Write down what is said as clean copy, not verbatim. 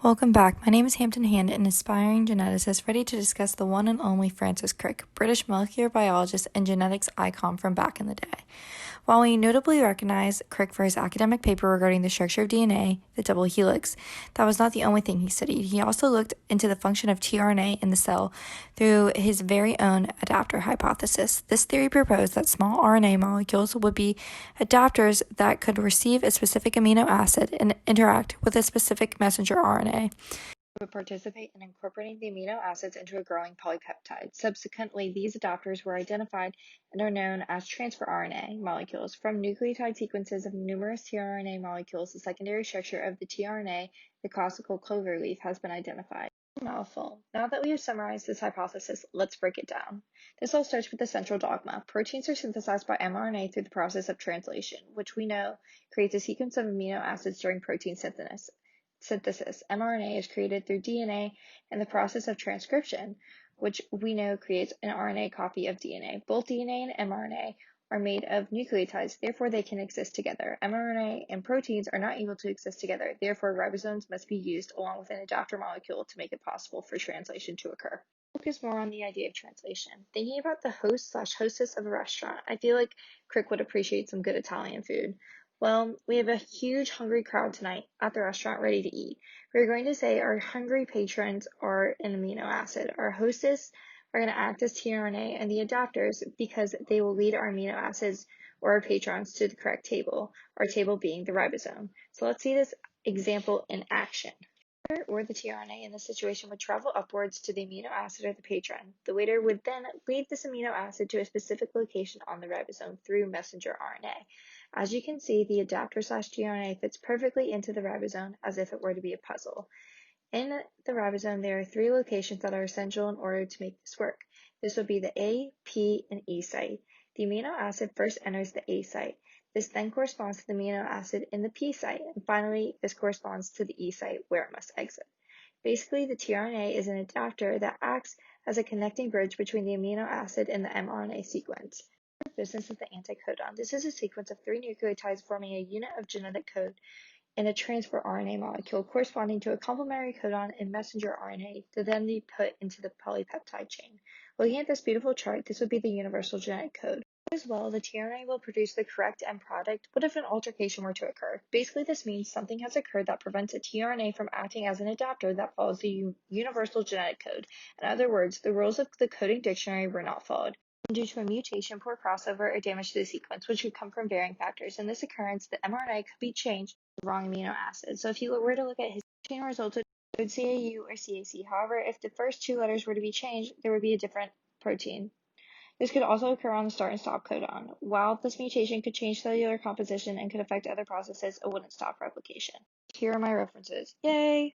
Welcome back. My name is Hampton Hand, an aspiring geneticist ready to discuss the one and only Francis Crick, British molecular biologist and genetics icon from back in the day. While we notably recognize Crick for his academic paper regarding the structure of DNA, the double helix, that was not the only thing he studied. He also looked into the function of tRNA in the cell through his very own adapter hypothesis. This theory proposed that small RNA molecules would be adapters that could receive a specific amino acid and interact with a specific messenger RNA. Would participate in incorporating the amino acids into a growing polypeptide. Subsequently, these adapters were identified and are known as transfer RNA molecules. From nucleotide sequences of numerous tRNA molecules, the secondary structure of the tRNA, the classical clover leaf, has been identified. Mouthful. Now that we have summarized this hypothesis, let's break it down. This all starts with the central dogma. Proteins are synthesized by mRNA through the process of translation, which we know creates a sequence of amino acids during protein synthesis. mRNA is created through DNA and the process of transcription, which we know creates an RNA copy of DNA. Both DNA and mRNA are made of nucleotides, therefore they can exist together. mRNA and proteins are not able to exist together, therefore ribosomes must be used along with an adapter molecule to make it possible for translation to occur. Focus more on the idea of translation. Thinking about the host/hostess of a restaurant, I feel like Crick would appreciate some good Italian food. Well, we have a huge hungry crowd tonight at the restaurant ready to eat. We're going to say our hungry patrons are an amino acid. Our hostess are going to act as tRNA and the adapters because they will lead our amino acids or our patrons to the correct table, our table being the ribosome. So let's see this example in action. Or the tRNA in this situation would travel upwards to the amino acid or the patron. The waiter would then lead this amino acid to a specific location on the ribosome through messenger RNA. As you can see, the adapter/tRNA fits perfectly into the ribosome as if it were to be a puzzle. In the ribosome, there are 3 locations that are essential in order to make this work. This would be the A, P, and E site. The amino acid first enters the A site. This then corresponds to the amino acid in the P site, and finally, this corresponds to the E site where it must exit. Basically, the tRNA is an adapter that acts as a connecting bridge between the amino acid and the mRNA sequence. The business is the anticodon. This is a sequence of 3 nucleotides forming a unit of genetic code in a transfer RNA molecule corresponding to a complementary codon in messenger RNA to then be put into the polypeptide chain. Looking at this beautiful chart, this would be the universal genetic code. As well, the tRNA will produce the correct end product. What if an altercation were to occur? Basically, this means something has occurred that prevents a tRNA from acting as an adapter that follows the universal genetic code. In other words, the rules of the coding dictionary were not followed. Due to a mutation, poor crossover, or damage to the sequence, which could come from varying factors. In this occurrence, the mRNA could be changed to the wrong amino acid. So if you were to look at his chain results, it would CAU or CAC. However, if the first 2 letters were to be changed, there would be a different protein. This could also occur on the start and stop codon. While this mutation could change cellular composition and could affect other processes, it wouldn't stop replication. Here are my references. Yay!